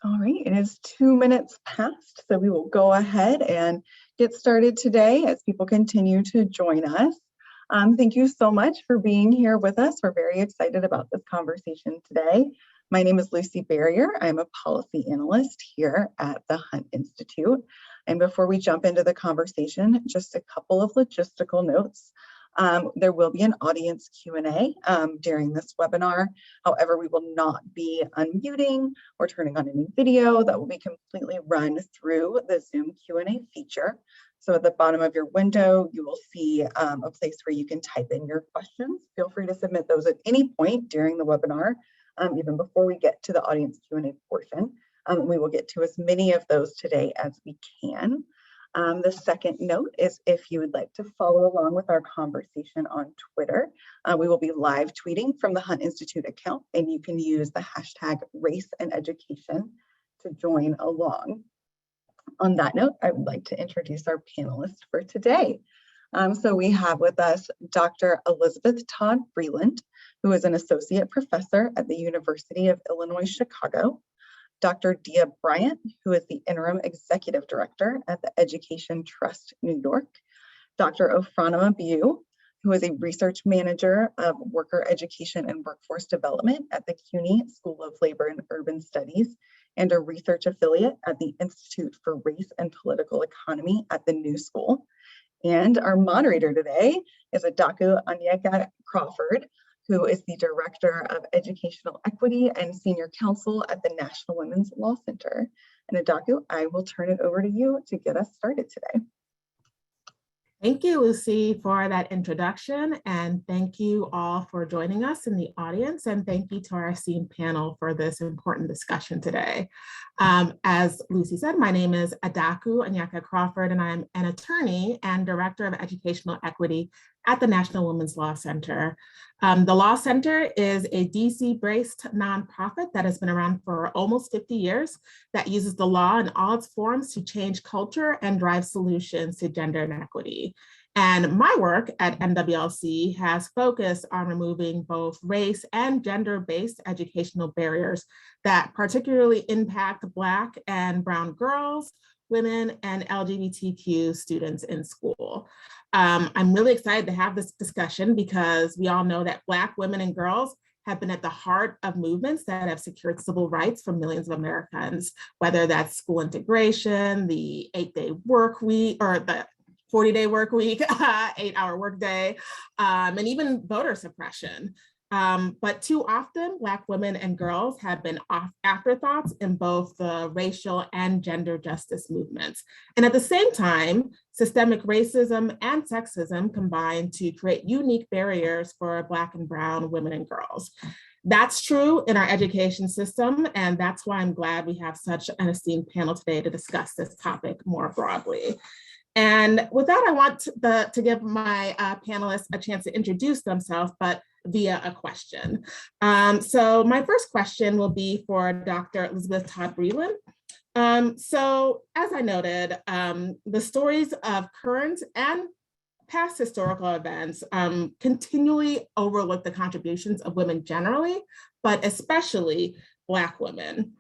All right, it is 2 minutes past, so we will go ahead and get started today as people continue to join us. Thank you so much for being here with us. We're very excited about this conversation today. My name is Lucy Barrier. I'm a policy analyst here at the Hunt Institute. And before we jump into the conversation, just a couple of logistical notes. There will be an audience Q&A during this webinar. However, we will not be unmuting or turning on any video. That will be completely run through the Zoom Q&A feature. So at the bottom of your window, you will see a place where you can type in your questions. Feel free to submit those at any point during the webinar, even before we get to the audience Q&A portion. We will get to as many of those today as we can. The second note is if you would like to follow along with our conversation on Twitter, we will be live tweeting from the Hunt Institute account, and you can use the hashtag race and education to join along. On that note, I would like to introduce our panelists for today. So we have with us Dr. Elizabeth Todd Breland, who is an associate professor at the University of Illinois, Chicago. Dr. Dia Bryant, who is the interim executive director at the Education Trust New York. Dr. Ofranama Biu, who is a research manager of worker education and workforce development at the CUNY School of Labor and Urban Studies, and a research affiliate at the Institute for Race and Political Economy at the New School. And our moderator today is Adaku Anyeka Crawford, who is the Director of Educational Equity and Senior Counsel at the National Women's Law Center. And Adaku, I will turn it over to you to get us started today. Thank you, Lucy, for that introduction, and thank you all for joining us in the audience, and thank you to our esteemed panel for this important discussion today. As Lucy said, my name is Adaku Anyeka Crawford, and I'm an attorney and Director of Educational Equity at the National Women's Law Center. The Law Center is a DC-based nonprofit that has been around for almost 50 years that uses the law in all its forms to change culture and drive solutions to gender inequity. And my work at NWLC has focused on removing both race and gender-based educational barriers that particularly impact Black and Brown girls, women, and LGBTQ students in school. I'm really excited to have this discussion because we all know that Black women and girls have been at the heart of movements that have secured civil rights for millions of Americans, whether that's school integration, the 8-day work week, or the 40-day work week, 8-hour workday, and even voter suppression. But too often, Black women and girls have been afterthoughts in both the racial and gender justice movements. And at the same time, systemic racism and sexism combine to create unique barriers for Black and Brown women and girls. That's true in our education system, and that's why I'm glad we have such an esteemed panel today to discuss this topic more broadly. And with that, I want to give my panelists a chance to introduce themselves, but via a question. So my first question will be for Dr. Elizabeth Todd Breland. So as I noted, the stories of current and past historical events continually overlook the contributions of women generally, but especially Black women.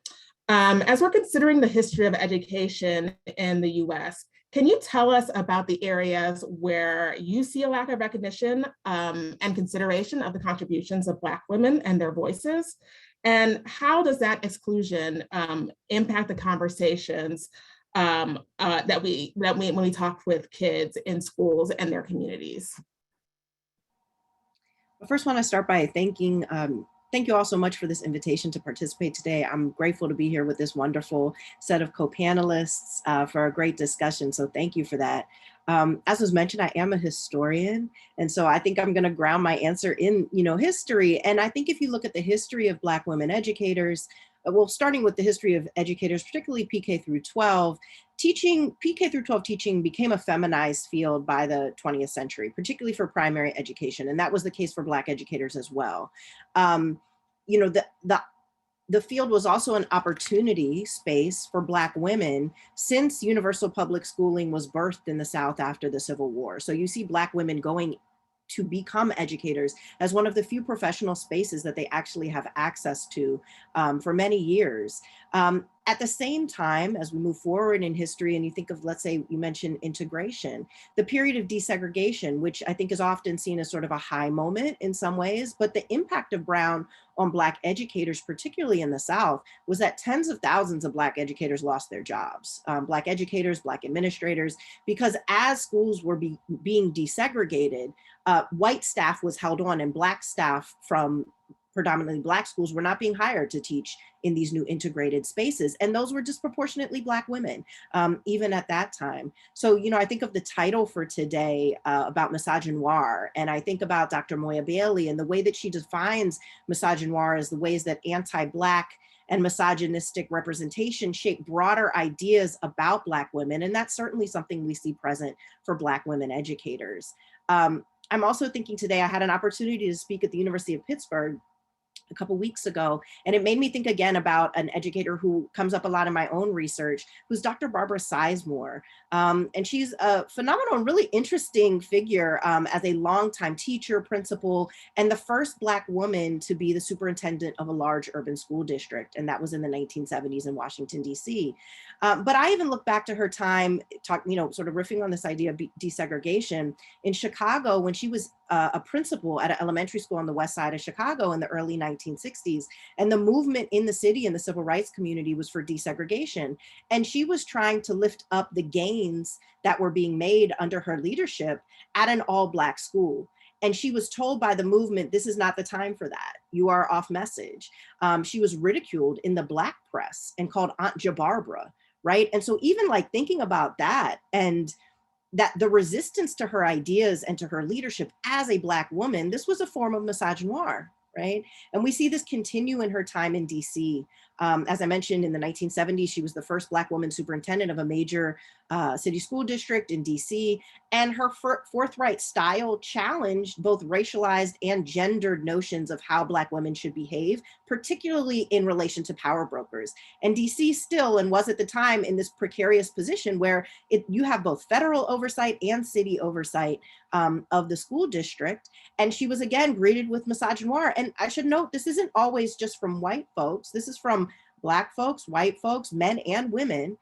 As we're considering the history of education in the US, can you tell us about the areas where you see a lack of recognition and consideration of the contributions of Black women and their voices? And how does that exclusion impact the conversations when we talk with kids in schools and their communities? I first want to start by thanking thank you all so much for this invitation to participate today. I'm grateful to be here with this wonderful set of co-panelists for a great discussion. So thank you for that. As was mentioned, I am a historian. And so I think I'm going to ground my answer in, history. And I think if you look at the history of Black women educators, well, starting with the history of educators, particularly PK through 12, PK through 12 teaching became a feminized field by the 20th century, particularly for primary education. And that was the case for Black educators as well. The field was also an opportunity space for Black women since universal public schooling was birthed in the South after the Civil War. So you see Black women going to become educators as one of the few professional spaces that they actually have access to for many years. At the same time, as we move forward in history and you think of, let's say you mentioned integration, the period of desegregation, which I think is often seen as sort of a high moment in some ways, but the impact of Brown on Black educators, particularly in the South, was that tens of thousands of Black educators lost their jobs. Black educators, Black administrators, because as schools were being desegregated, white staff was held on and Black staff from predominantly Black schools were not being hired to teach in these new integrated spaces. And those were disproportionately Black women, even at that time. So, you know, I think of the title for today about misogynoir, and I think about Dr. Moya Bailey and the way that she defines misogynoir as the ways that anti-Black and misogynistic representation shape broader ideas about Black women. And that's certainly something we see present for Black women educators. I'm also thinking today, I had an opportunity to speak at the University of Pittsburgh a couple weeks ago, and it made me think again about an educator who comes up a lot in my own research, who's Dr. Barbara Sizemore. And she's a phenomenal and really interesting figure as a longtime teacher, principal, and the first Black woman to be the superintendent of a large urban school district. And that was in the 1970s in Washington, DC. But I even look back to her time, sort of riffing on this idea of desegregation in Chicago when she was a principal at an elementary school on the west side of Chicago in the early 1960s. And the movement in the city and the civil rights community was for desegregation. And she was trying to lift up the gains that were being made under her leadership at an all Black school. And she was told by the movement, this is not the time for that. You are off message. She was ridiculed in the Black press and called Aunt Jabarbara, right? And so even like thinking about that and that the resistance to her ideas and to her leadership as a Black woman, this was a form of misogynoir, right? And we see this continue in her time in DC. As I mentioned, in the 1970s, she was the first Black woman superintendent of a major city school district in DC. And her forthright style challenged both racialized and gendered notions of how Black women should behave, particularly in relation to power brokers. And DC still, and was at the time, in this precarious position where you have both federal oversight and city oversight of the school district. And she was again greeted with misogynoir. And I should note, this isn't always just from white folks. This is from Black folks, white folks, men and women.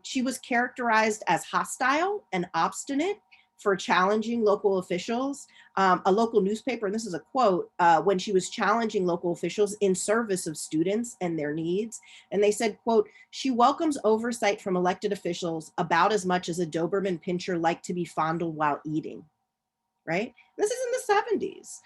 She was characterized as hostile and obstinate for challenging local officials. A local newspaper, and this is a quote, when she was challenging local officials in service of students and their needs. And they said, quote, she welcomes oversight from elected officials about as much as a Doberman pinscher like to be fondled while eating. Right? This is in the 70s.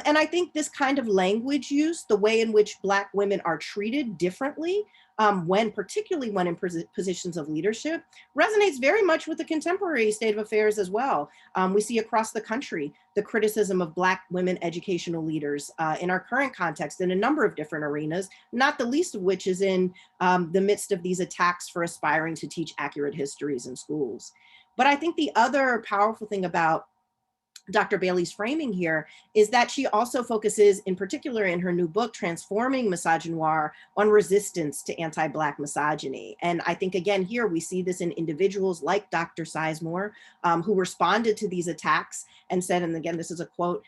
And I think this kind of language use, the way in which Black women are treated differently, particularly when in positions of leadership, resonates very much with the contemporary state of affairs as well. We see across the country the criticism of Black women educational leaders in our current context in a number of different arenas, not the least of which is in the midst of these attacks for aspiring to teach accurate histories in schools. But I think the other powerful thing about Dr. Bailey's framing here is that she also focuses, in particular in her new book, Transforming Misogynoir, on resistance to anti-Black misogyny. And I think, again, here we see this in individuals like Dr. Sizemore, who responded to these attacks and said, and again, this is a quote,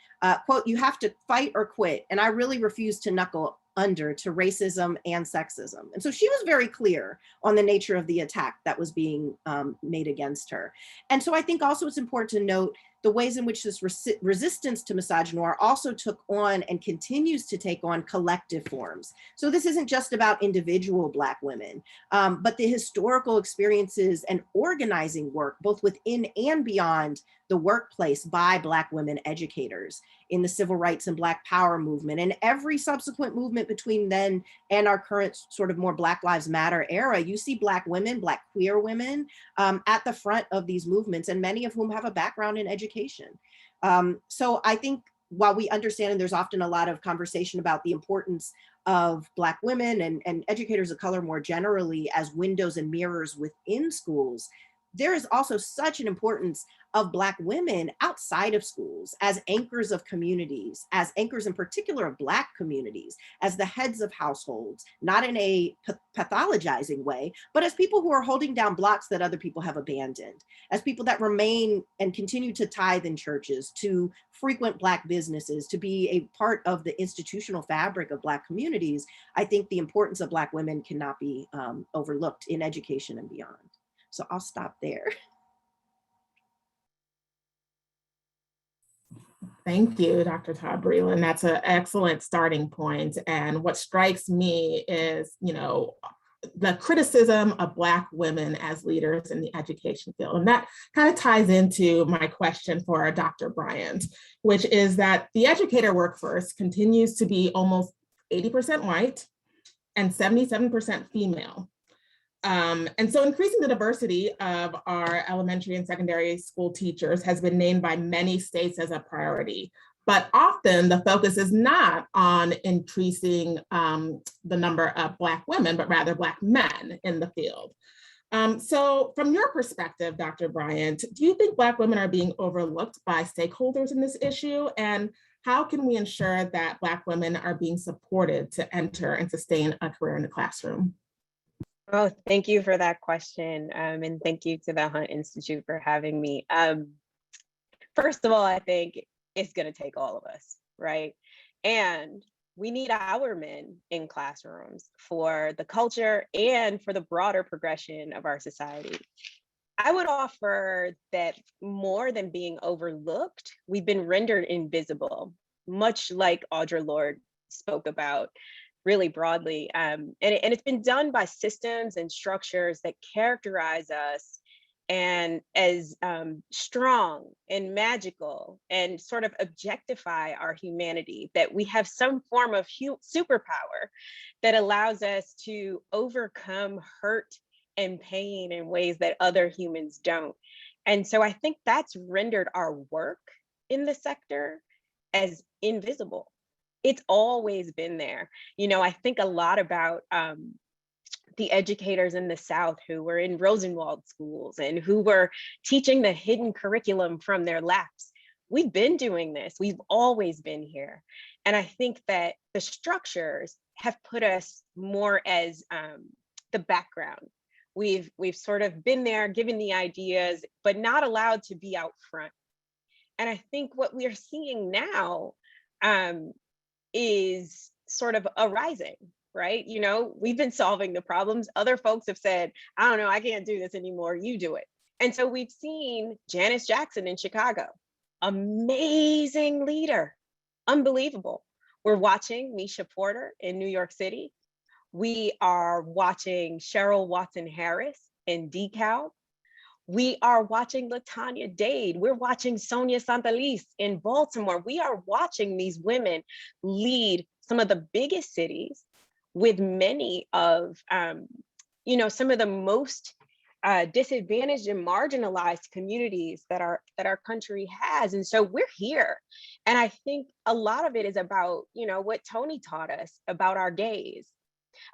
you have to fight or quit. And I really refuse to knuckle under to racism and sexism. And so she was very clear on the nature of the attack that was being made against her. And so I think also it's important to note the ways in which this resistance to misogynoir also took on and continues to take on collective forms. So this isn't just about individual Black women, but the historical experiences and organizing work, both within and beyond the workplace by Black women educators in the civil rights and Black power movement, and every subsequent movement between then and our current sort of more Black Lives Matter era. You see Black women, Black queer women at the front of these movements, and many of whom have a background in education. So I think while we understand, and there's often a lot of conversation about the importance of Black women and educators of color more generally as windows and mirrors within schools, there is also such an importance of Black women outside of schools as anchors of communities, as anchors in particular of Black communities, as the heads of households, not in a pathologizing way, but as people who are holding down blocks that other people have abandoned, as people that remain and continue to tithe in churches, to frequent Black businesses, to be a part of the institutional fabric of Black communities. I think the importance of Black women cannot be overlooked in education and beyond. So I'll stop there. Thank you, Dr. Todd Breland. That's an excellent starting point. And what strikes me is, the criticism of Black women as leaders in the education field. And that kind of ties into my question for Dr. Bryant, which is that the educator workforce continues to be almost 80% white and 77% female. And so increasing the diversity of our elementary and secondary school teachers has been named by many states as a priority, but often the focus is not on increasing the number of Black women, but rather Black men in the field. So from your perspective, Dr. Bryant, do you think Black women are being overlooked by stakeholders in this issue? And how can we ensure that Black women are being supported to enter and sustain a career in the classroom? Oh, thank you for that question. And thank you to the Hunt Institute for having me. First of all, I think it's going to take all of us, right? And we need our men in classrooms for the culture and for the broader progression of our society. I would offer that more than being overlooked, we've been rendered invisible, much like Audre Lorde spoke about really broadly. And it's been done by systems and structures that characterize us and as strong and magical and sort of objectify our humanity, that we have some form of superpower that allows us to overcome hurt and pain in ways that other humans don't. And so I think that's rendered our work in the sector as invisible. It's always been there. I think a lot about the educators in the South who were in Rosenwald schools and who were teaching the hidden curriculum from their laps. We've been doing this. We've always been here. And I think that the structures have put us more as the background. We've sort of been there, given the ideas, but not allowed to be out front. And I think what we are seeing now is sort of a rising, right? We've been solving the problems. Other folks have said, I don't know, I can't do this anymore, you do it. And so we've seen Janice Jackson in Chicago, amazing leader, unbelievable. We're watching Misha Porter in New York City. We are watching Cheryl Watson Harris in DeKalb. We are watching LaTanya Dade. We're watching Sonia Santaliz in Baltimore. We are watching these women lead some of the biggest cities with many of, some of the most disadvantaged and marginalized communities that our country has. And so we're here. And I think a lot of it is about, what Tony taught us about our gaze.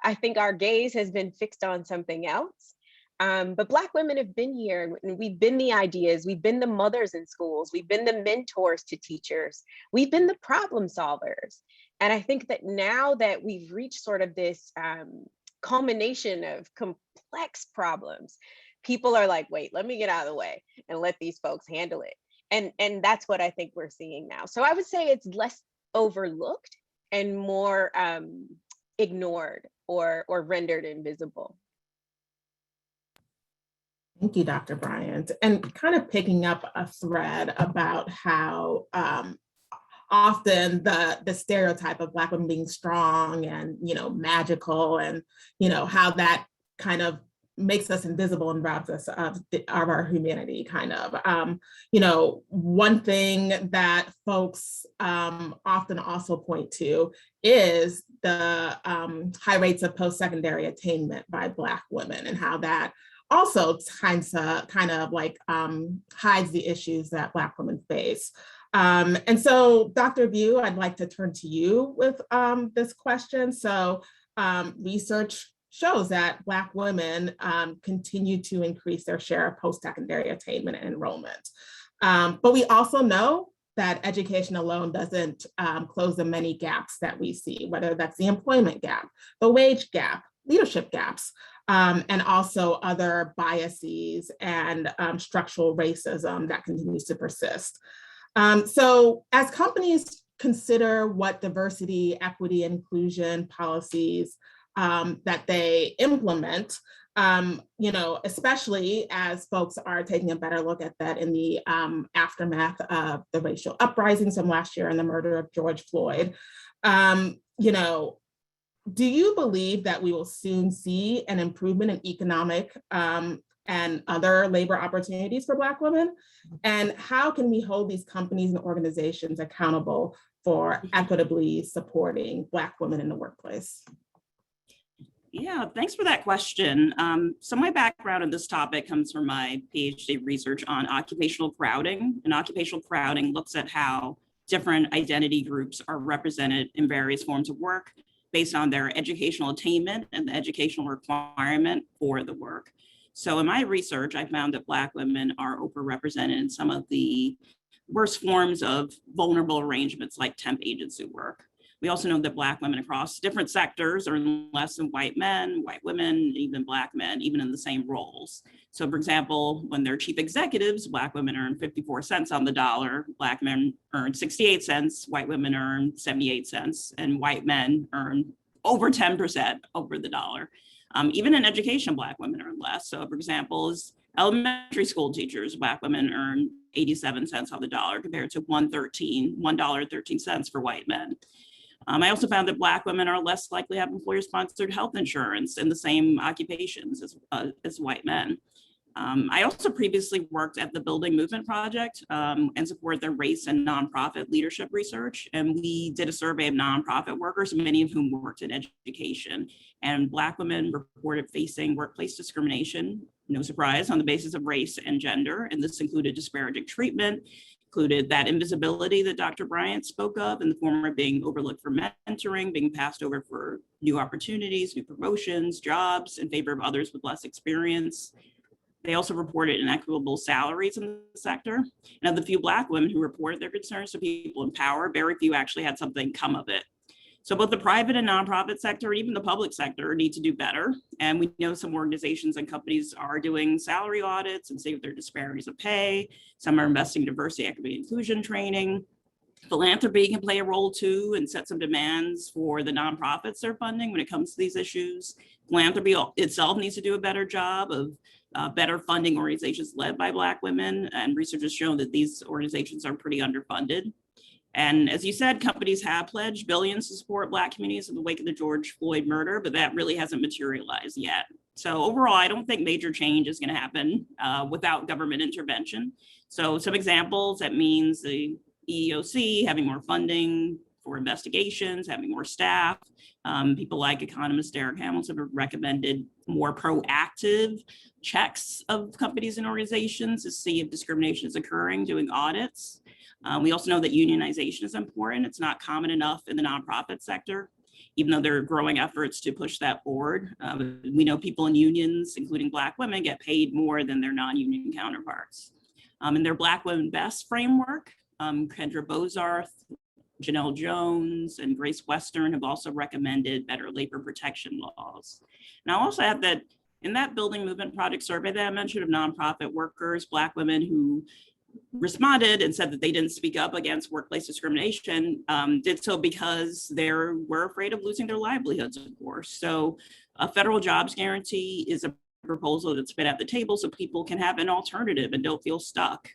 I think our gaze has been fixed on something else. But Black women have been here, and we've been the ideas, we've been the mothers in schools, we've been the mentors to teachers, we've been the problem solvers. And I think that now that we've reached sort of this culmination of complex problems, people are like, wait, let me get out of the way and let these folks handle it. And that's what I think we're seeing now. So I would say it's less overlooked and more ignored or rendered invisible. Thank you, Dr. Bryant. And kind of picking up a thread about how often the stereotype of Black women being strong and, magical and, how that kind of makes us invisible and robs us of our humanity, kind of. One thing that folks often also point to is the high rates of post-secondary attainment by Black women, and how that also kind of like hides the issues that Black women face. And so, Dr. View, I'd like to turn to you with this question. So research shows that Black women continue to increase their share of post-secondary attainment and enrollment. But we also know that education alone doesn't close the many gaps that we see, whether that's the employment gap, the wage gap, leadership gaps, and also other biases and structural racism that continues to persist. So as companies consider what diversity, equity, inclusion policies that they implement, especially as folks are taking a better look at that in the aftermath of the racial uprisings from last year and the murder of George Floyd, do you believe that we will soon see an improvement in economic and other labor opportunities for Black women? And how can we hold these companies and organizations accountable for equitably supporting Black women in the workplace? Yeah, thanks for that question. So my background in this topic comes from my PhD research on occupational crowding. And occupational crowding looks at how different identity groups are represented in various forms of work based on their educational attainment and the educational requirement for the work. So in my research, I found that Black women are overrepresented in some of the worst forms of vulnerable arrangements like temp agency work. We also know that Black women across different sectors earn less than white men, white women, even Black men, even in the same roles. So for example, when they're chief executives, Black women earn 54 cents on the dollar, Black men earn 68 cents, white women earn 78 cents, and white men earn over 10% over the dollar. Even in education, Black women earn less. So for example, as elementary school teachers, Black women earn 87 cents on the dollar compared to $1.13 for white men. I also found that Black women are less likely to have employer-sponsored health insurance in the same occupations as white men. I also previously worked at the Building Movement Project and supported their race and nonprofit leadership research. And we did a survey of nonprofit workers, many of whom worked in education. And Black women reported facing workplace discrimination, no surprise, on the basis of race and gender. And this included disparaging treatment, included that invisibility that Dr. Bryant spoke of in the form of being overlooked for mentoring, being passed over for new opportunities, new promotions, jobs in favor of others with less experience. They also reported inequitable salaries in the sector. And of the few Black women who reported their concerns to people in power, very few actually had something come of it. So both the private and nonprofit sector, even the public sector, need to do better. And we know some organizations and companies are doing salary audits and see if there are disparities of pay. Some are investing in diversity, equity, inclusion training. Philanthropy can play a role too and set some demands for the nonprofits they're funding when it comes to these issues. Philanthropy itself needs to do a better job of better funding organizations led by Black women, and research has shown that these organizations are pretty underfunded. And as you said, companies have pledged billions to support Black communities in the wake of the George Floyd murder, but that really hasn't materialized yet. So overall, I don't think major change is going to happen without government intervention. So some examples, that means the EEOC having more funding for investigations, having more staff. People like economist Derek Hamilton have recommended more proactive checks of companies and organizations to see if discrimination is occurring, doing audits. We also know that unionization is important. It's not common enough in the nonprofit sector, even though there are growing efforts to push that forward. We know people in unions, including Black women, get paid more than their non-union counterparts. In their Black Women Best framework, Kendra Bozarth, Janelle Jones, and Grace Western have also recommended better labor protection laws. And I'll also add that in that Building Movement Project survey that I mentioned of nonprofit workers, Black women who responded and said that they didn't speak up against workplace discrimination, did so because they were afraid of losing their livelihoods, of course. So a federal jobs guarantee is a proposal that's been at the table so people can have an alternative and don't feel stuck.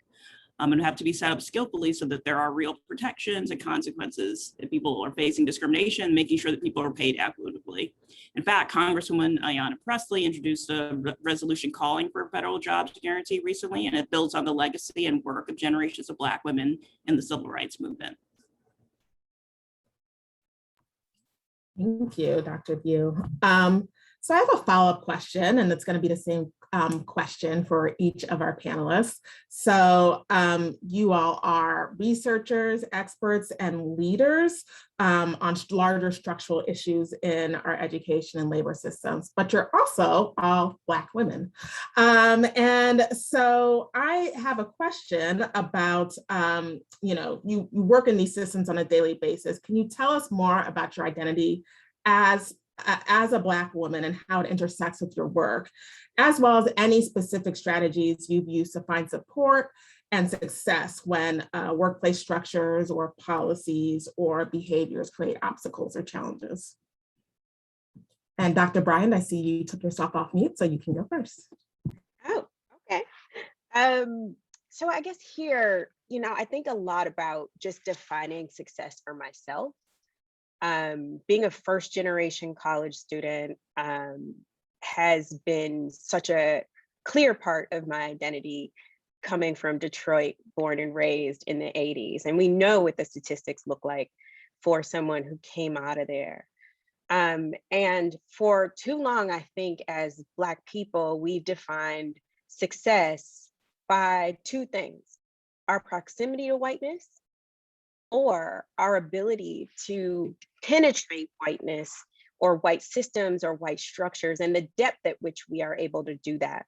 And have to be set up skillfully so that there are real protections and consequences if people are facing discrimination, making sure that people are paid equitably. In fact, Congresswoman Ayanna Pressley introduced a resolution calling for a federal jobs guarantee recently, and it builds on the legacy and work of generations of Black women in the civil rights movement. Thank you, Dr. View. So I have a follow-up question, and it's going to be the same question for each of our panelists. So you all are researchers, experts, and leaders on larger structural issues in our education and labor systems, but you're also all Black women. And so I have a question about, you work in these systems on a daily basis. Can you tell us more about your identity as a Black woman and how it intersects with your work, as well as any specific strategies you've used to find support and success when workplace structures or policies or behaviors create obstacles or challenges? And Dr. Bryant, I see you took yourself off mute, so you can go first. Oh, okay. So I guess here, I think a lot about just defining success for myself. Being a first generation college student has been such a clear part of my identity, coming from Detroit, born and raised in the 80s. And we know what the statistics look like for someone who came out of there. And for too long, I think as Black people, we've defined success by two things: our proximity to whiteness, or our ability to penetrate whiteness or white systems or white structures, and the depth at which we are able to do that.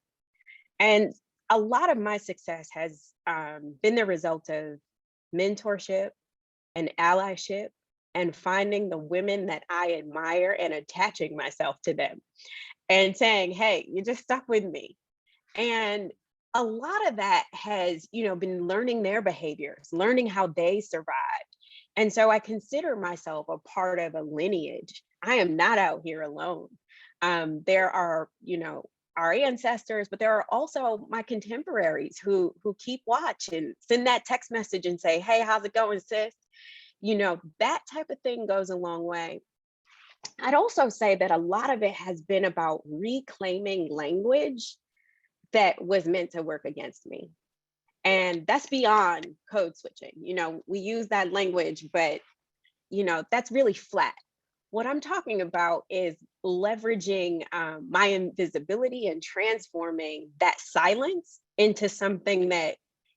And a lot of my success has been the result of mentorship and allyship and finding the women that I admire and attaching myself to them and saying, hey, you just stuck with me. And a lot of that has, been learning their behaviors, learning how they survived. And so I consider myself a part of a lineage. I am not out here alone. There are, our ancestors, but there are also my contemporaries who keep watch and send that text message and say, hey, how's it going, sis? That type of thing goes a long way. I'd also say that a lot of it has been about reclaiming language that was meant to work against me. And that's beyond code switching. We use that language, but, that's really flat. What I'm talking about is leveraging my invisibility and transforming that silence into something that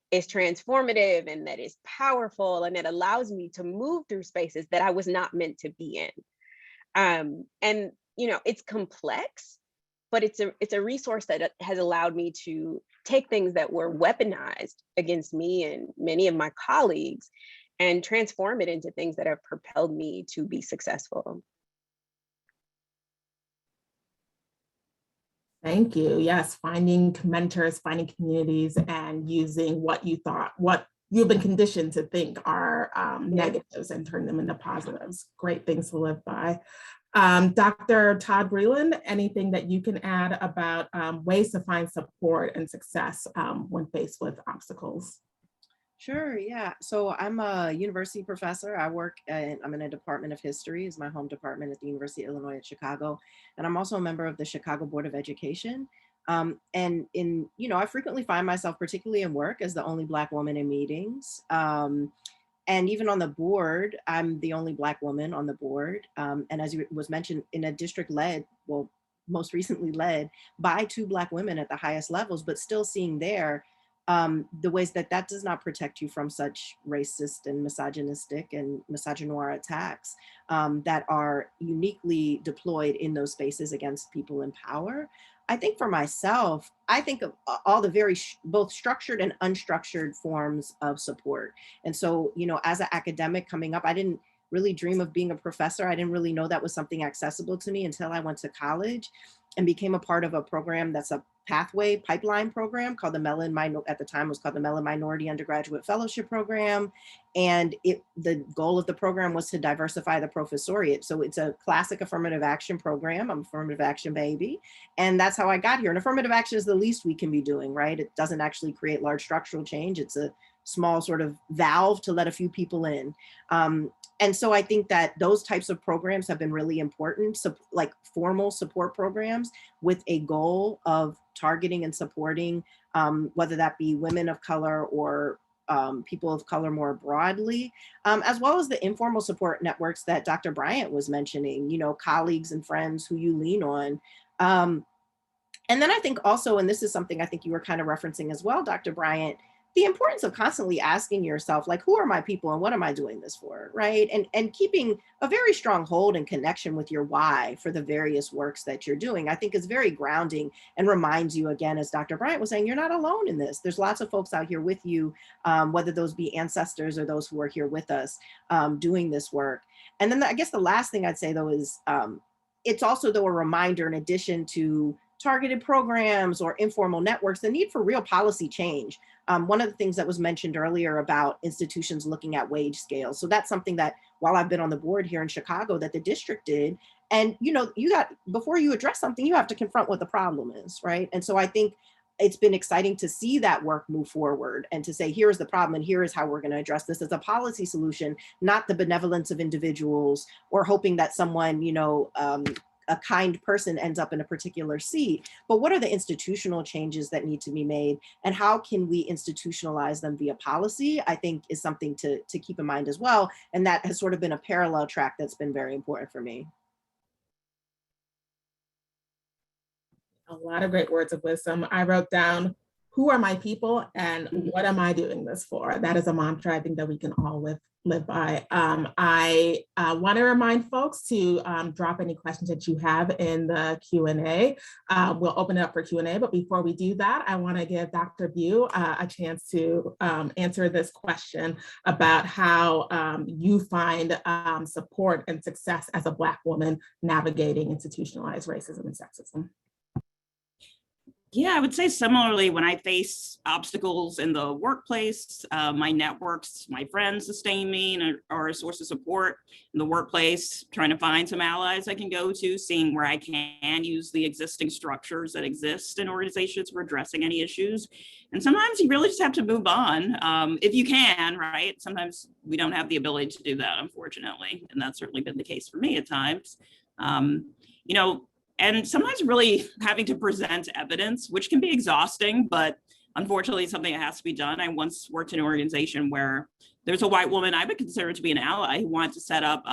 is transformative and that is powerful and it allows me to move through spaces that I was not meant to be in. And it's complex, but it's a resource that has allowed me to take things that were weaponized against me and many of my colleagues and transform it into things that have propelled me to be successful. Thank you. Yes, finding mentors, finding communities, and using what you've been conditioned to think are negatives and turn them into positives. Great things to live by. Dr. Todd Breland, anything that you can add about ways to find support and success when faced with obstacles? Sure, yeah. So I'm a university professor. I'm in a department of history, is my home department at the University of Illinois at Chicago. And I'm also a member of the Chicago Board of Education. And I frequently find myself, particularly in work, as the only Black woman in meetings. And even on the board, I'm the only Black woman on the board. And as it was mentioned, in a district most recently led by 2 Black women at the highest levels, but still seeing there the ways that does not protect you from such racist and misogynistic and misogynoir attacks that are uniquely deployed in those spaces against people in power. I think for myself, I think of all the very both structured and unstructured forms of support. And so, as an academic coming up, I didn't really dream of being a professor. I didn't really know that was something accessible to me until I went to college and became a part of a program that's a pathway pipeline program called at the time was called the Mellon Minority Undergraduate Fellowship Program. And the goal of the program was to diversify the professoriate. So it's a classic affirmative action program. I'm an affirmative action baby. And that's how I got here. And affirmative action is the least we can be doing, right? It doesn't actually create large structural change. It's a small sort of valve to let a few people in. And so I think that those types of programs have been really important, so like formal support programs with a goal of targeting and supporting, whether that be women of color or people of color more broadly, as well as the informal support networks that Dr. Bryant was mentioning, you know, colleagues and friends who you lean on. And then I think also, and this is something I think you were kind of referencing as well, Dr. Bryant, the importance of constantly asking yourself, like, who are my people and what am I doing this for, right? And keeping a very strong hold and connection with your why for the various works that you're doing, I think is very grounding and reminds you, again, as Dr. Bryant was saying, you're not alone in this. There's lots of folks out here with you, whether those be ancestors or those who are here with us doing this work. And then I guess the last thing I'd say, though, is it's also, though, a reminder, in addition to targeted programs or informal networks, the need for real policy change. One of the things that was mentioned earlier about institutions looking at wage scales. So that's something that, while I've been on the board here in Chicago, that the district did. And, you know, before you address something, you have to confront what the problem is, right? And so I think it's been exciting to see that work move forward and to say, here's the problem and here is how we're going to address this as a policy solution, not the benevolence of individuals or hoping that someone, you know, a kind person ends up in a particular seat, but what are the institutional changes that need to be made and how can we institutionalize them via policy, I think is something to keep in mind as well. And that has sort of been a parallel track that's been very important for me. A lot of great words of wisdom. I wrote down, who are my people and what am I doing this for? That is a mantra I think that we can all live by. I want to remind folks to drop any questions that you have in the Q&A. We'll open it up for Q&A, but before we do that, I want to give Dr. Bugh a chance to answer this question about how you find support and success as a Black woman navigating institutionalized racism and sexism. Yeah, I would say similarly, when I face obstacles in the workplace, my networks, my friends sustain me and are a source of support in the workplace, trying to find some allies I can go to, seeing where I can use the existing structures that exist in organizations for addressing any issues. And sometimes you really just have to move on if you can, right? Sometimes we don't have the ability to do that, unfortunately. And that's certainly been the case for me at times. You know, and sometimes really having to present evidence, which can be exhausting, but unfortunately something that has to be done. I once worked in an organization where there's a white woman I would consider to be an ally who wanted to set up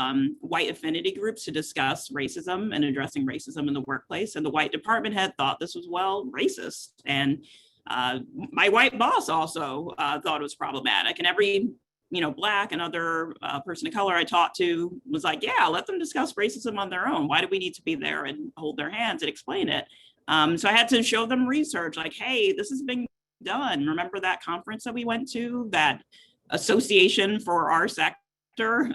white affinity groups to discuss racism and addressing racism in the workplace. And the white department head thought this was, well, racist. And my white boss also thought it was problematic. And every Black and other person of color I talked to was like, yeah, let them discuss racism on their own. Why do we need to be there and hold their hands and explain it? So I had to show them research like, hey, this is being done. Remember that conference that we went to, that association for our sector?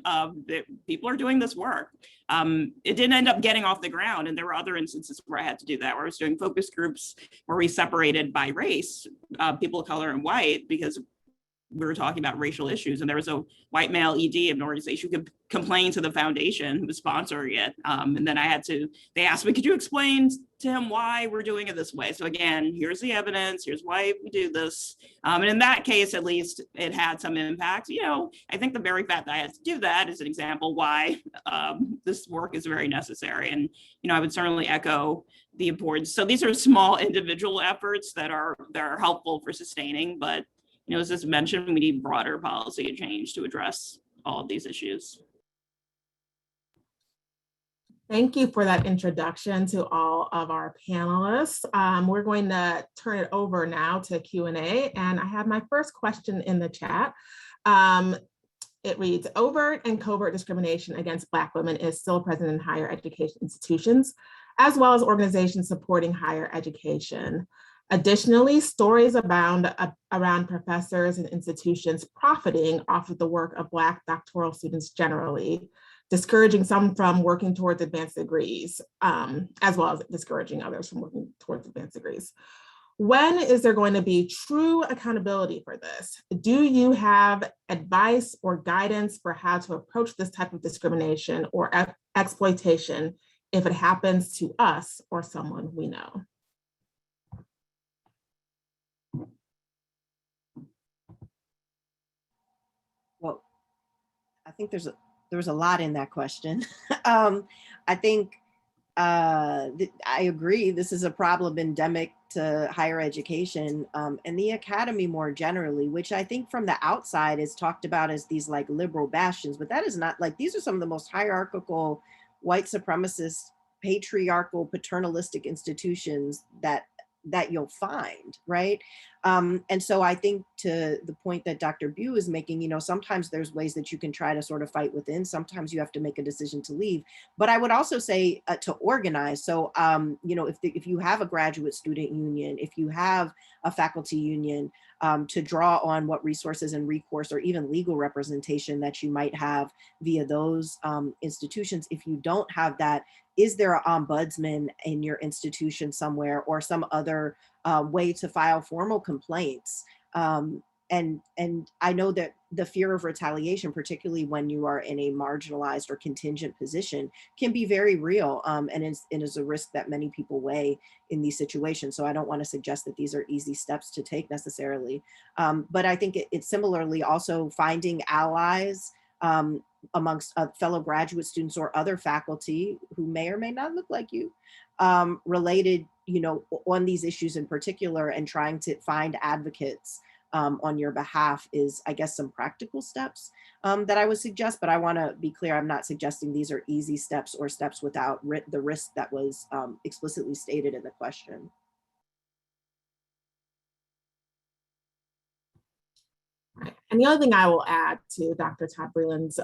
People are doing this work. It didn't end up getting off the ground. And there were other instances where I had to do that, where I was doing focus groups where we separated by race, people of color and white, because we were talking about racial issues, and there was a white male ED of an organization who could complain to the foundation who was sponsoring it. And then they asked me, could you explain to him why we're doing it this way? So again, here's the evidence, here's why we do this. And in that case, at least it had some impact. I think the very fact that I had to do that is an example why this work is very necessary. And, I would certainly echo the importance. So these are small individual efforts that are helpful for sustaining, but as just mentioned, we need broader policy change to address all of these issues. Thank you for that introduction to all of our panelists. We're going to turn it over now to Q&A, and I have my first question in the chat. It reads, overt and covert discrimination against Black women is still present in higher education institutions, as well as organizations supporting higher education. Additionally, stories abound around professors and institutions profiting off of the work of Black doctoral students generally, discouraging some from working towards advanced degrees, as well as discouraging others from working towards advanced degrees. When is there going to be true accountability for this? Do you have advice or guidance for how to approach this type of discrimination or exploitation if it happens to us or someone we know? Well, I think there was a lot in that question. I think I agree. This is a problem endemic to higher education and the academy more generally, which I think from the outside is talked about as these like liberal bastions, but that is not, like, these are some of the most hierarchical, white supremacist, patriarchal, paternalistic institutions that you'll find, right? And so I think, to the point that Dr. Bew is making, you know, sometimes there's ways that you can try to sort of fight within, sometimes you have to make a decision to leave. But I would also say to organize. So, you know, if you have a graduate student union, if you have a faculty union, to draw on what resources and recourse or even legal representation that you might have via those institutions. If you don't have that, is there an ombudsman in your institution somewhere, or some other way to file formal complaints? And I know that the fear of retaliation, particularly when you are in a marginalized or contingent position, can be very real, and is a risk that many people weigh in these situations. So I don't want to suggest that these are easy steps to take necessarily, but I think it's similarly also finding allies amongst fellow graduate students or other faculty who may or may not look like you, related, you know, on these issues in particular, and trying to find advocates on your behalf is, I guess, some practical steps that I would suggest. But I want to be clear, I'm not suggesting these are easy steps or steps without the risk that was explicitly stated in the question. And the other thing I will add to Dr. Todd Breland's,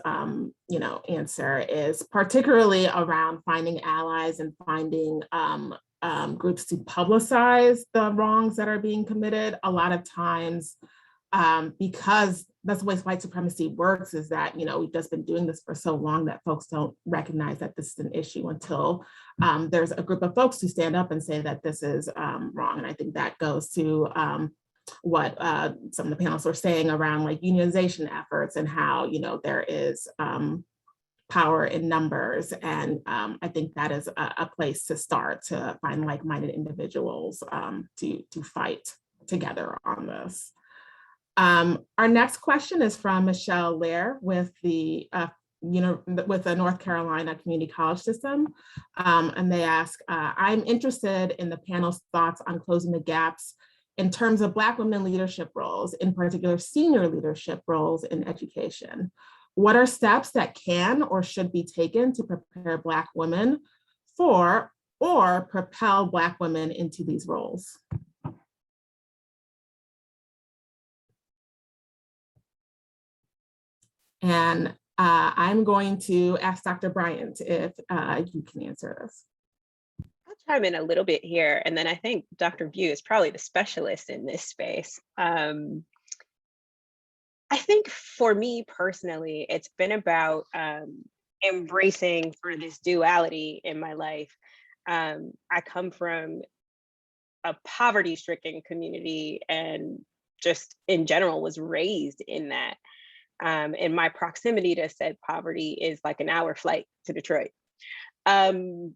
you know, answer is particularly around finding allies and finding groups to publicize the wrongs that are being committed. A lot of times, because that's the way white supremacy works, is that, you know, we've just been doing this for so long that folks don't recognize that this is an issue until there's a group of folks who stand up and say that this is wrong. And I think that goes to what some of the panelists were saying around like unionization efforts, and how, you know, there is power in numbers. And I think that is a place to start, to find like-minded individuals to fight together on this. Our next question is from Michelle Lair with the North Carolina Community College System. And they ask, I'm interested in the panel's thoughts on closing the gaps in terms of Black women leadership roles, in particular senior leadership roles in education. What are steps that can or should be taken to prepare Black women for or propel Black women into these roles? And I'm going to ask Dr. Bryant if you can answer this. I'll chime in a little bit here, and then I think Dr. Bew is probably the specialist in this space. I think for me personally, it's been about embracing sort of this duality in my life. I come from a poverty-stricken community, and just in general was raised in that. And my proximity to said poverty is like an hour flight to Detroit. And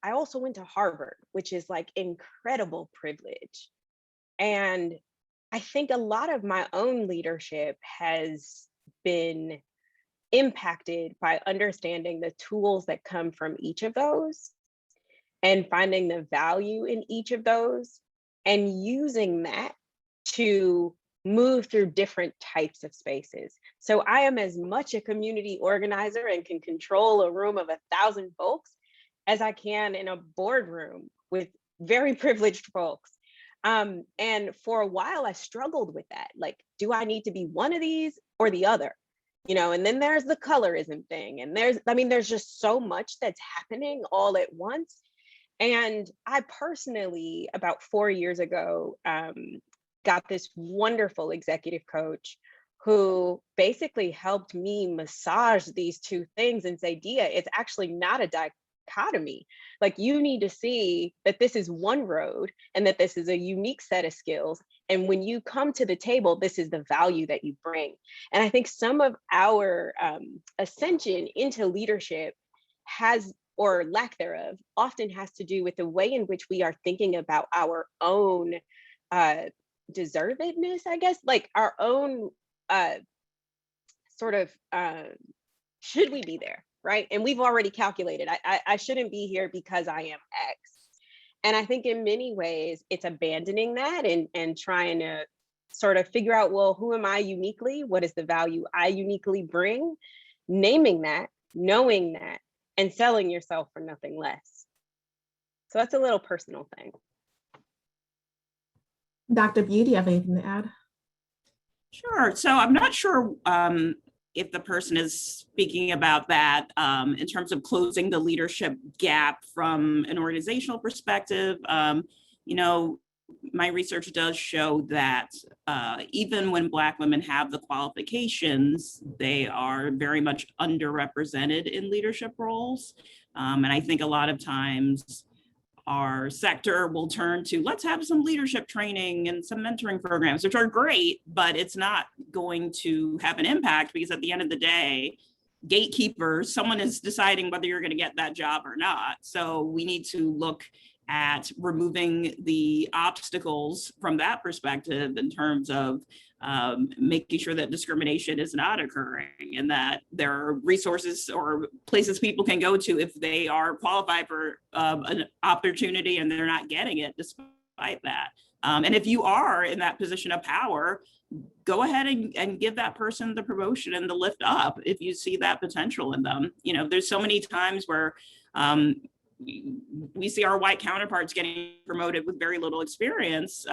I also went to Harvard, which is like incredible privilege. And I think a lot of my own leadership has been impacted by understanding the tools that come from each of those, and finding the value in each of those, and using that to move through different types of spaces. So I am as much a community organizer and can control a room of 1,000 folks as I can in a boardroom with very privileged folks. And for a while I struggled with that. Like, do I need to be one of these or the other? You know, and then there's the colorism thing. And there's just so much that's happening all at once. And I personally, about 4 years ago, got this wonderful executive coach who basically helped me massage these two things and say, Dia, it's actually not a dichotomy. Like, you need to see that this is one road and that this is a unique set of skills. And when you come to the table, this is the value that you bring. And I think some of our ascension into leadership has, or lack thereof, often has to do with the way in which we are thinking about our own deservedness, I guess, like our own sort of, should we be there, right? And we've already calculated, I shouldn't be here because I am X. And I think in many ways, it's abandoning that and trying to sort of figure out, well, who am I uniquely? What is the value I uniquely bring? Naming that, knowing that, and selling yourself for nothing less. So that's a little personal thing. Dr. B, do you have anything to add? Sure. So I'm not sure if the person is speaking about that in terms of closing the leadership gap from an organizational perspective. You know, my research does show that even when Black women have the qualifications, they are very much underrepresented in leadership roles. And I think a lot of times our sector will turn to, let's have some leadership training and some mentoring programs, which are great, but it's not going to have an impact because at the end of the day, gatekeepers, someone is deciding whether you're going to get that job or not. So we need to look at removing the obstacles from that perspective in terms of making sure that discrimination is not occurring and that there are resources or places people can go to if they are qualified for an opportunity and they're not getting it despite that. And if you are in that position of power, go ahead and give that person the promotion and the lift up if you see that potential in them. You know, there's so many times where we see our white counterparts getting promoted with very little experience,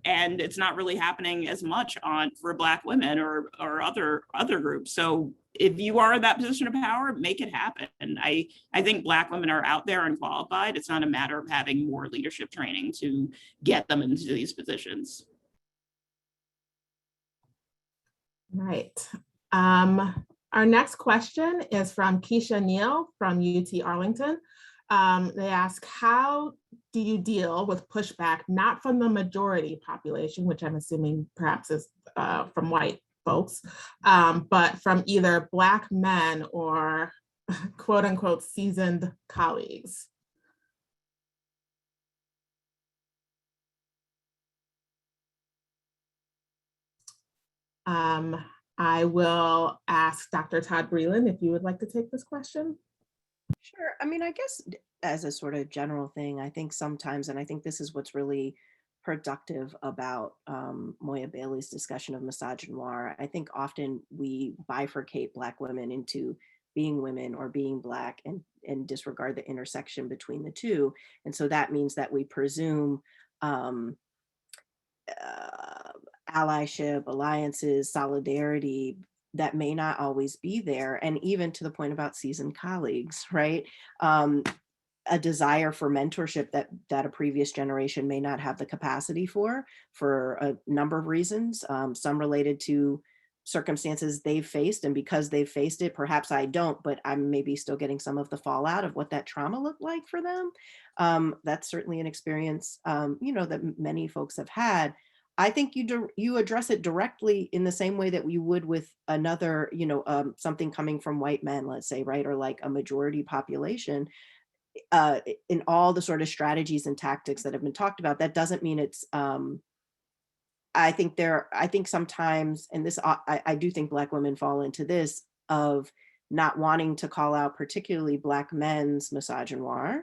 and it's not really happening as much for Black women or other groups. So if you are in that position of power, make it happen. And I think Black women are out there and qualified. It's not a matter of having more leadership training to get them into these positions. Right. Our next question is from Keisha Neal from UT Arlington. They ask, how do you deal with pushback, not from the majority population, which I'm assuming perhaps is from white folks, but from either Black men or quote unquote seasoned colleagues? I will ask Dr. Todd Breland if you would like to take this question. Sure. I mean, I guess as a sort of general thing, I think sometimes, and I think this is what's really productive about Moya Bailey's discussion of misogynoir, I think often we bifurcate Black women into being women or being Black and disregard the intersection between the two. And so that means that we presume allyship, alliances, solidarity that may not always be there. And even to the point about seasoned colleagues, right? A desire for mentorship that a previous generation may not have the capacity for a number of reasons, some related to circumstances they've faced. And because they've faced it, perhaps I don't, but I'm maybe still getting some of the fallout of what that trauma looked like for them. That's certainly an experience, that many folks have had. I think you address it directly in the same way that you would with another, something coming from white men, let's say, right? Or like a majority population. In all the sort of strategies and tactics that have been talked about, that doesn't mean it's, I think sometimes, and this, I do think Black women fall into this of not wanting to call out particularly Black men's misogynoir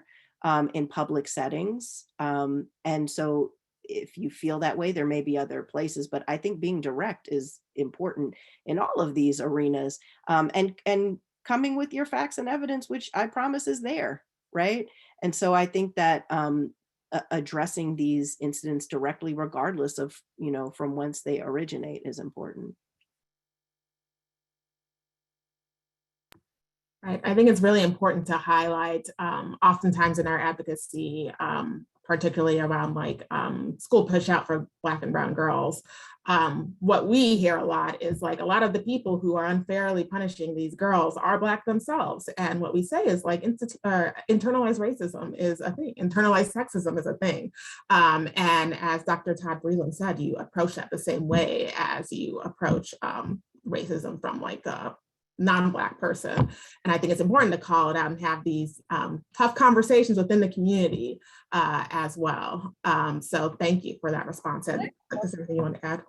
in public settings. And so if you feel that way, there may be other places, but I think being direct is important in all of these arenas, and coming with your facts and evidence, which I promise is there, right? And so I think that addressing these incidents directly, regardless of, from whence they originate, is important. Right. I think it's really important to highlight, oftentimes in our advocacy, particularly around school push out for Black and brown girls. What we hear a lot is a lot of the people who are unfairly punishing these girls are Black themselves. And what we say is internalized racism is a thing, internalized sexism is a thing. And as Dr. Todd Breland said, you approach that the same way as you approach racism from a non-Black person. And I think it's important to call it out and have these tough conversations within the community as well. So thank you for that response. Ed, is there anything you want to add?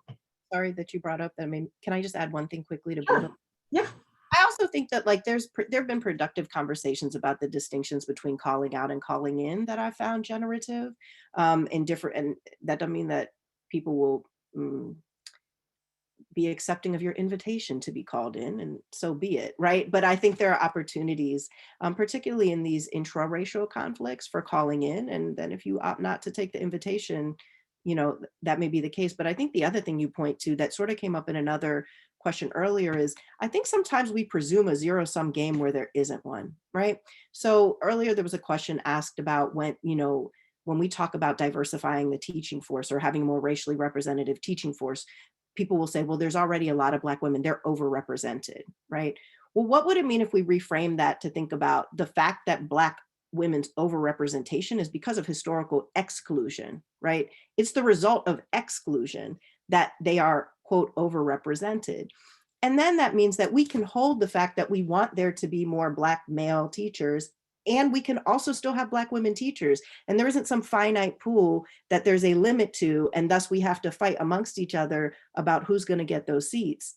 Sorry that you brought up that. I mean, can I just add one thing quickly to build up? Yeah. I also also think that like there have been productive conversations about the distinctions between calling out and calling in that I found generative and different, and that doesn't mean that people will be accepting of your invitation to be called in, and so be it, right? But I think there are opportunities, particularly in these intra-racial conflicts, for calling in, and then if you opt not to take the invitation, you know, that may be the case. But I think the other thing you point to that sort of came up in another question earlier is, I think sometimes we presume a zero-sum game where there isn't one, right? So earlier there was a question asked about when, you know, when we talk about diversifying the teaching force or having a more racially representative teaching force, people will say, well, there's already a lot of Black women, they're overrepresented, right? Well, what would it mean if we reframe that to think about the fact that Black women's overrepresentation is because of historical exclusion, right? It's the result of exclusion that they are, quote, overrepresented. And then that means that we can hold the fact that we want there to be more Black male teachers, and we can also still have Black women teachers. And there isn't some finite pool that there's a limit to, and thus we have to fight amongst each other about who's going to get those seats.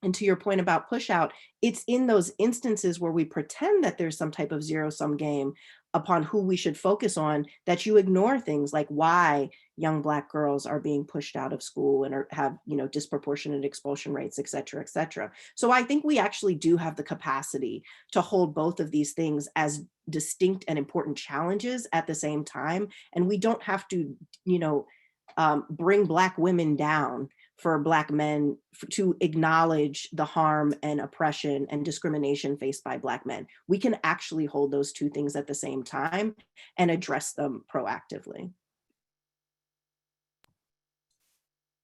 And to your point about push out, it's in those instances where we pretend that there's some type of zero-sum game upon who we should focus on, that you ignore things like why young Black girls are being pushed out of school and have, you know, disproportionate expulsion rates, et cetera, et cetera. So I think we actually do have the capacity to hold both of these things as distinct and important challenges at the same time. And we don't have to, you know, bring Black women down for Black men to acknowledge the harm and oppression and discrimination faced by Black men. We can actually hold those two things at the same time and address them proactively.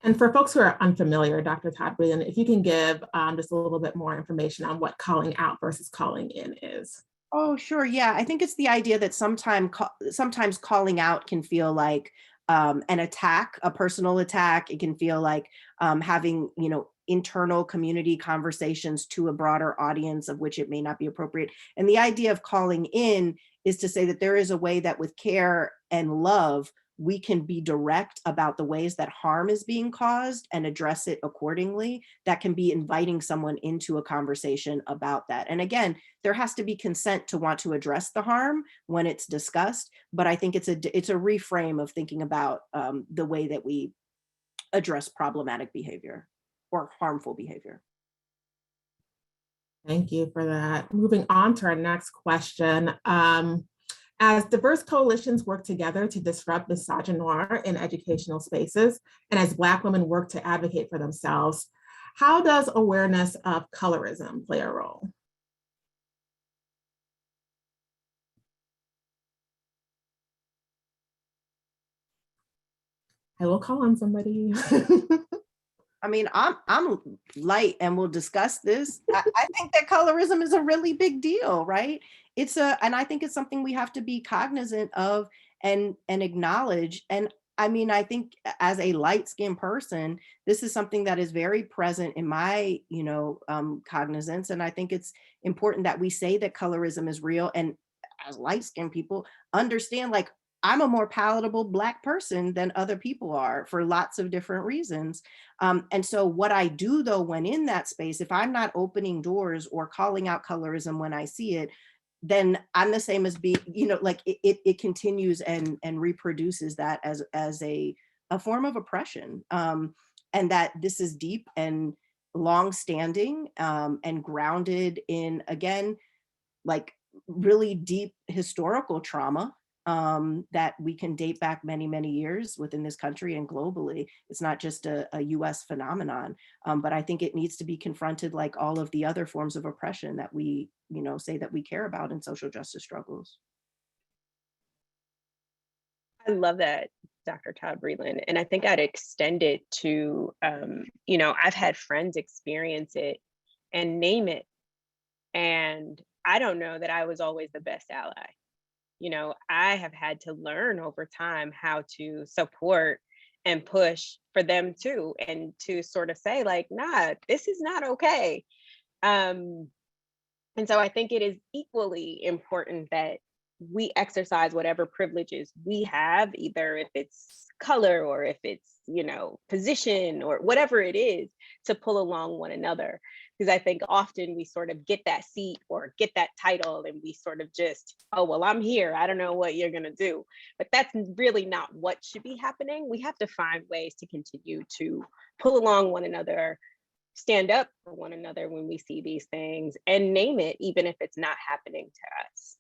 And for folks who are unfamiliar, Dr. Todd Breland, if you can give just a little bit more information on what calling out versus calling in is. Oh, sure. Yeah, I think it's the idea that sometimes calling out can feel like an attack, a personal attack. It can feel like having, you know, internal community conversations to a broader audience of which it may not be appropriate. And the idea of calling in is to say that there is a way that with care and love, we can be direct about the ways that harm is being caused and address it accordingly. That can be inviting someone into a conversation about that. And again, there has to be consent to want to address the harm when it's discussed. But I think it's a reframe of thinking about the way that we address problematic behavior or harmful behavior. Thank you for that. Moving on to our next question. As diverse coalitions work together to disrupt misogynoir in educational spaces, and as Black women work to advocate for themselves, how does awareness of colorism play a role? I will call on somebody. I mean, I'm light and we'll discuss this. I think that colorism is a really big deal, right? And I think it's something we have to be cognizant of and acknowledge. And I mean, I think as a light-skinned person, this is something that is very present in my, you know, cognizance. And I think it's important that we say that colorism is real, and as light-skinned people understand, like, I'm a more palatable Black person than other people are for lots of different reasons. And so what I do though, when in that space, if I'm not opening doors or calling out colorism when I see it, then I'm the same as you know, like it continues and reproduces that as a form of oppression. And that this is deep and longstanding and grounded in, again, like really deep historical trauma that we can date back many, many years within this country and globally. It's not just a US phenomenon, but I think it needs to be confronted like all of the other forms of oppression that we, you know, say that we care about in social justice struggles. I love that, Dr. Todd Breland. And I think I'd extend it to, you know, I've had friends experience it and name it. And I don't know that I was always the best ally. You know, I have had to learn over time how to support and push for them too, and to sort of say like, nah, this is not okay. And so I think it is equally important that we exercise whatever privileges we have, either if it's color or if it's, you know, position or whatever it is, to pull along one another. Because I think often we sort of get that seat or get that title and we sort of just, oh, well, I'm here. I don't know what you're going to do. But that's really not what should be happening. We have to find ways to continue to pull along one another, stand up for one another when we see these things, and name it, even if it's not happening to us.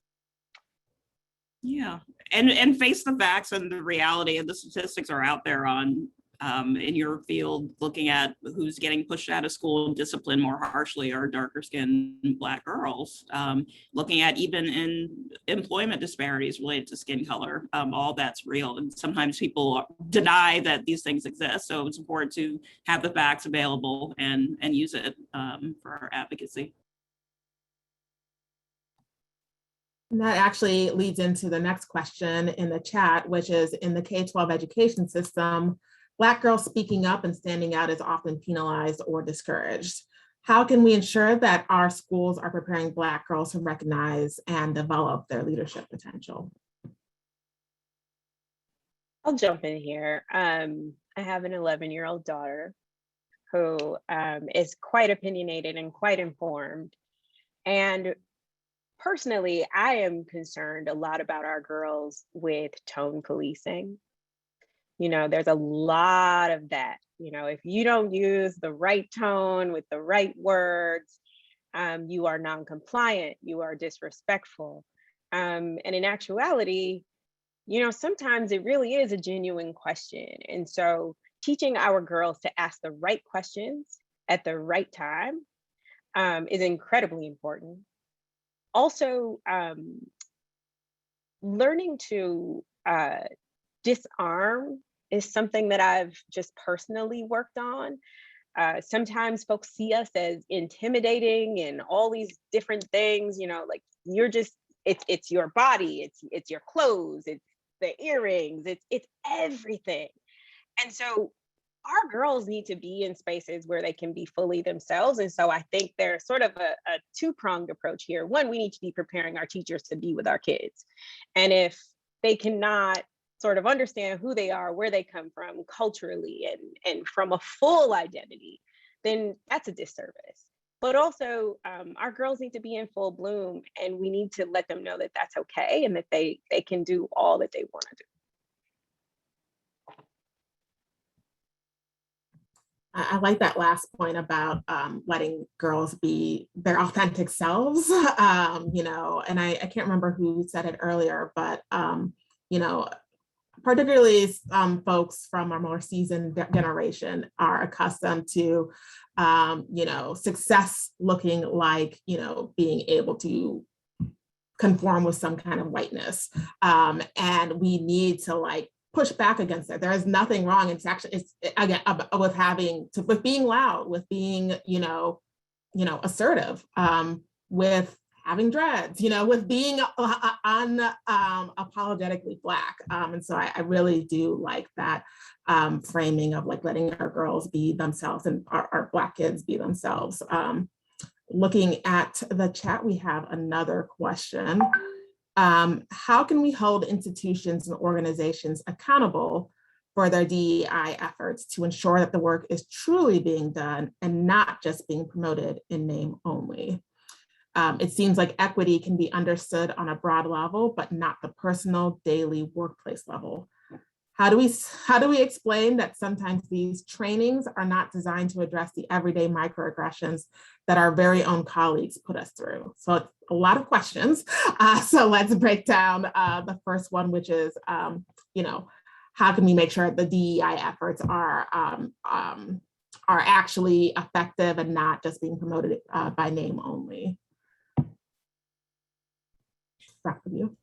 Yeah, and face the facts and the reality, and the statistics are out there on in your field, looking at who's getting pushed out of school and disciplined more harshly are darker skinned Black girls. Looking at even in employment disparities related to skin color, all that's real. And sometimes people deny that these things exist. So it's important to have the facts available and use it for our advocacy. And that actually leads into the next question in the chat, which is, in the K-12 education system, Black girls speaking up and standing out is often penalized or discouraged. How can we ensure that our schools are preparing Black girls to recognize and develop their leadership potential? I'll jump in here. I have an 11-year-old daughter who is quite opinionated and quite informed. And personally, I am concerned a lot about our girls with tone policing. You know, there's a lot of that. You know, if you don't use the right tone with the right words, you are non-compliant, you are disrespectful. And in actuality, you know, sometimes it really is a genuine question. And so teaching our girls to ask the right questions at the right time is incredibly important. Also, learning to disarm is something that I've just personally worked on. Sometimes folks see us as intimidating and all these different things, you know, like you're just, it's your body, it's your clothes, it's the earrings, it's everything. And so our girls need to be in spaces where they can be fully themselves. And so I think there's sort of a two-pronged approach here. One, we need to be preparing our teachers to be with our kids. And if they cannot sort of understand who they are, where they come from culturally and from a full identity, then that's a disservice. But also our girls need to be in full bloom, and we need to let them know that that's okay and that they can do all that they want to do. I like that last point about letting girls be their authentic selves, you know, and I can't remember who said it earlier, but, you know, particularly folks from our more seasoned generation are accustomed to, you know, success looking like, you know, being able to conform with some kind of whiteness. And we need to like push back against it. There is nothing wrong. It's actually, it's again, with being loud, with being, you know, assertive, with having dreads, you know, with being unapologetically Black. And so I really do like that framing of like letting our girls be themselves and our Black kids be themselves. Looking at the chat, we have another question. How can we hold institutions and organizations accountable for their DEI efforts to ensure that the work is truly being done and not just being promoted in name only? It seems like equity can be understood on a broad level, but not the personal daily workplace level. How do we explain that sometimes these trainings are not designed to address the everyday microaggressions that our very own colleagues put us through? So it's a lot of questions. So let's break down the first one, which is, you know, how can we make sure the DEI efforts are actually effective and not just being promoted by name only? Back with you.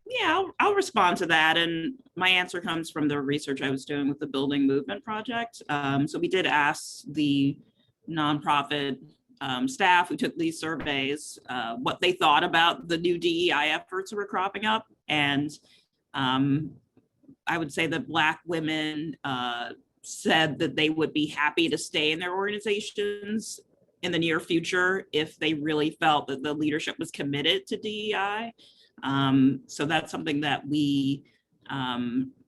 Yeah, I'll respond to that. And my answer comes from the research I was doing with the Building Movement Project. So we did ask the nonprofit staff who took these surveys what they thought about the new DEI efforts that were cropping up. And I would say that Black women said that they would be happy to stay in their organizations in the near future if they really felt that the leadership was committed to DEI. So that's something that we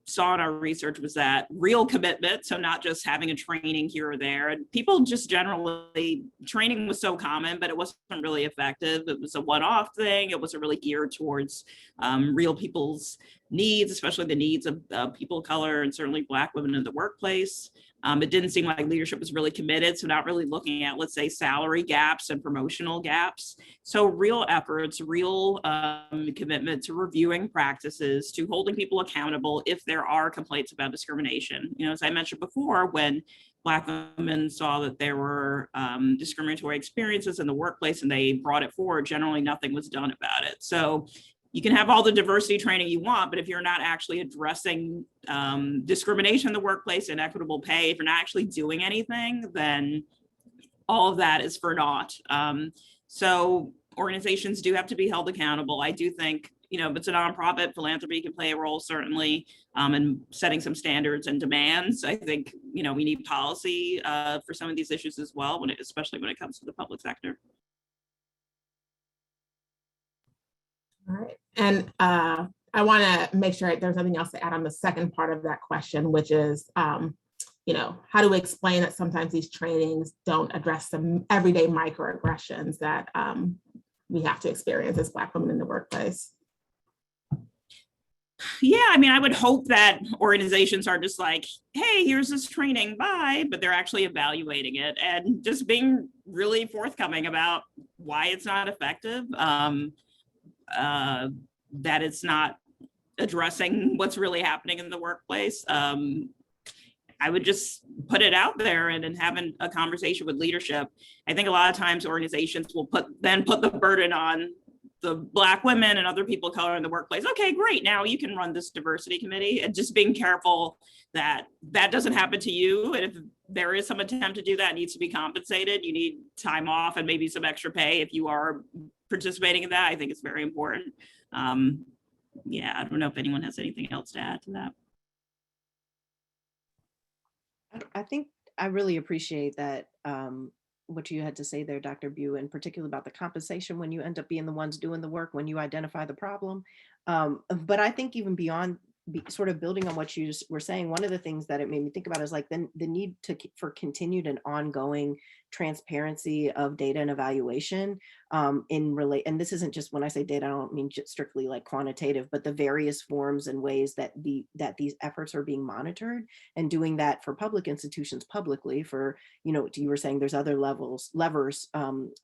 saw in our research was that real commitment, so not just having a training here or there, and people just generally, training was so common, but it wasn't really effective. It was a one-off thing. It wasn't really geared towards real people's needs, especially the needs of people of color and certainly Black women in the workplace. It didn't seem like leadership was really committed, so not really looking at, let's say, salary gaps and promotional gaps. So real efforts, real commitment to reviewing practices, to holding people accountable if there are complaints about discrimination. You know, as I mentioned before, when Black women saw that there were discriminatory experiences in the workplace and they brought it forward, generally nothing was done about it. So you can have all the diversity training you want, but if you're not actually addressing discrimination in the workplace and equitable pay, if you're not actually doing anything, then all of that is for naught. So organizations do have to be held accountable. I do think, you know, if it's a nonprofit, philanthropy can play a role, certainly, in setting some standards and demands. I think, you know, we need policy for some of these issues as well, especially when it comes to the public sector. All right, and I want to make sure there's nothing else to add on the second part of that question, which is, you know, how do we explain that sometimes these trainings don't address the everyday microaggressions that we have to experience as Black women in the workplace? Yeah, I mean, I would hope that organizations are just like, hey, here's this training, bye, but they're actually evaluating it and just being really forthcoming about why it's not effective. That it's not addressing what's really happening in the workplace. I would just put it out there and having a conversation with leadership. I think a lot of times organizations will put the burden on the Black women and other people of color in the workplace. Okay, great, now you can run this diversity committee, and just being careful that that doesn't happen to you. And if there is some attempt to do that, it needs to be compensated. You need time off and maybe some extra pay if you are participating in that. I think it's very important. Yeah, I don't know if anyone has anything else to add to that. I think I really appreciate that, what you had to say there, Dr. Bew, in particular about the compensation when you end up being the ones doing the work, when you identify the problem. But I think even beyond sort of building on what you just were saying, one of the things that it made me think about is like the need for continued and ongoing transparency of data and evaluation and this isn't just, when I say data, I don't mean just strictly like quantitative, but the various forms and ways that these efforts are being monitored, and doing that for public institutions publicly. For, you know, you were saying there's other levers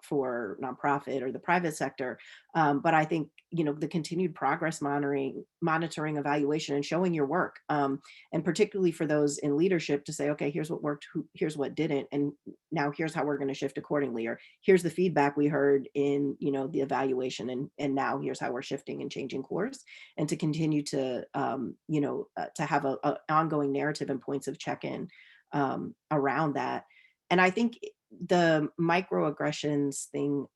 for nonprofit or the private sector, but I think, you know, the continued progress monitoring, evaluation, and showing your work, and particularly for those in leadership to say, okay, here's what worked, here's what didn't, and now here's how we're going to shift accordingly, or here's the feedback we heard in, you know, the evaluation, and now here's how we're shifting and changing course, and to continue to you know, to have a ongoing narrative and points of check-in around that. And I think the microaggressions thing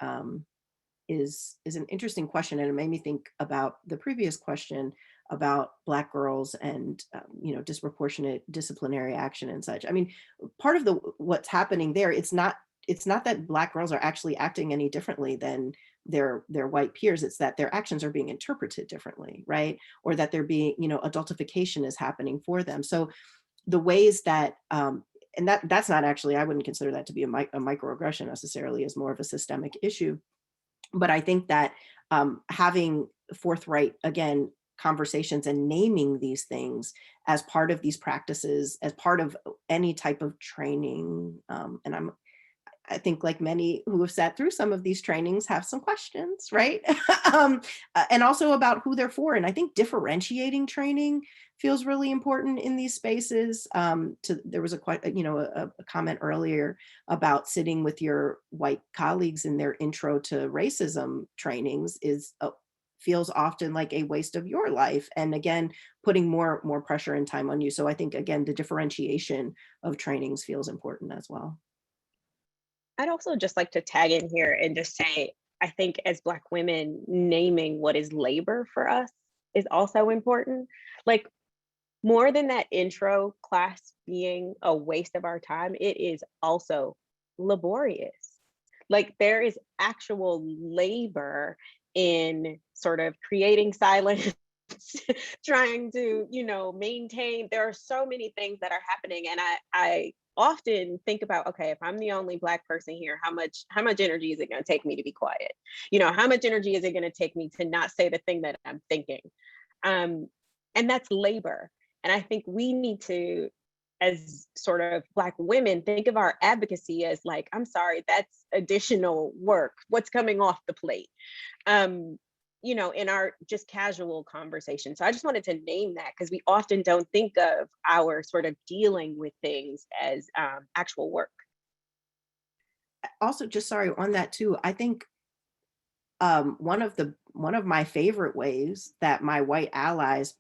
is an interesting question, and it made me think about the previous question about Black girls and you know, disproportionate disciplinary action and such. I mean, part of what's happening there, it's not that Black girls are actually acting any differently than their white peers. It's that their actions are being interpreted differently, right? Or that they're being, you know, adultification is happening for them. So the ways that and that's not actually, I wouldn't consider that to be a microaggression necessarily, as more of a systemic issue. But I think that having forthright, again, conversations and naming these things as part of these practices, as part of any type of training, and I think like many who have sat through some of these trainings have some questions, right? And also about who they're for. And I think differentiating training feels really important in these spaces. There was a comment earlier about sitting with your white colleagues in their intro to racism trainings feels often like a waste of your life. And again, putting more pressure and time on you. So I think, again, the differentiation of trainings feels important as well. I'd also just like to tag in here and just say, I think as Black women, naming what is labor for us is also important. Like, more than that intro class being a waste of our time, it is also laborious. Like, there is actual labor in sort of creating silence trying to, maintain. There are so many things that are happening. And I often think about, okay, if I'm the only Black person here, how much energy is it going to take me to be quiet? How much energy is it going to take me to not say the thing that I'm thinking? And that's labor. And I think we need to, as sort of Black women, think of our advocacy as like, I'm sorry, that's additional work. What's coming off the plate? In our just casual conversation. So I just wanted to name that, because we often don't think of our sort of dealing with things as actual work. Also, just sorry on that too, I think one of my favorite ways that my white allies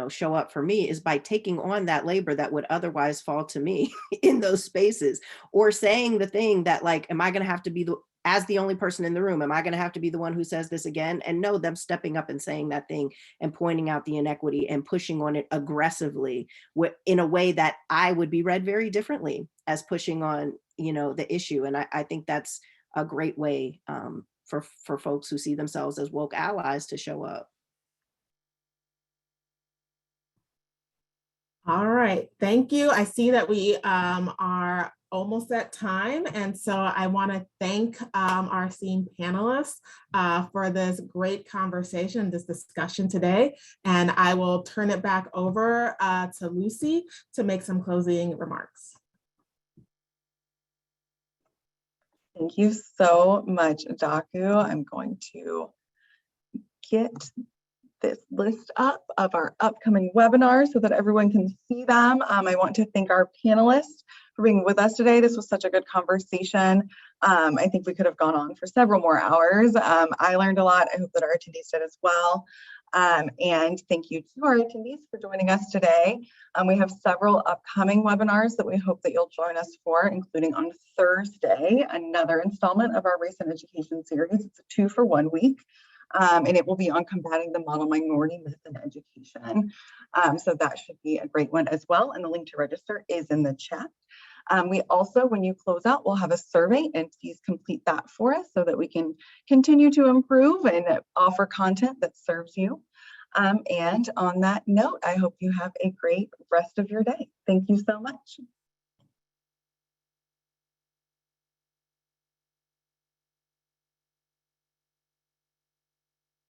show up for me is by taking on that labor that would otherwise fall to me in those spaces, or saying the thing that, like, am I going to have to be as the only person in the room, am I going to have to be the one who says this again? And no, them stepping up and saying that thing and pointing out the inequity and pushing on it aggressively in a way that I would be read very differently as pushing on, the issue. And I think that's a great way for folks who see themselves as woke allies to show up. All right, thank you. I see that we are almost at time. And so I want to thank our esteemed panelists for this great conversation, this discussion today. And I will turn it back over to Lucy to make some closing remarks. Thank you so much, Daku. I'm going to get this list up of our upcoming webinars so that everyone can see them. I want to thank our panelists for being with us today. This was such a good conversation. I think we could have gone on for several more hours. I learned a lot. I hope that our attendees did as well. And thank you to our attendees for joining us today. We have several upcoming webinars that we hope that you'll join us for, including on Thursday, another installment of our Race and Education series. It's a 2-for-1 week. And it will be on combating the model minority myth in education. So that should be a great one as well. And the link to register is in the chat. We also, when you close out, we'll have a survey, and please complete that for us so that we can continue to improve and offer content that serves you. And on that note, I hope you have a great rest of your day. Thank you so much.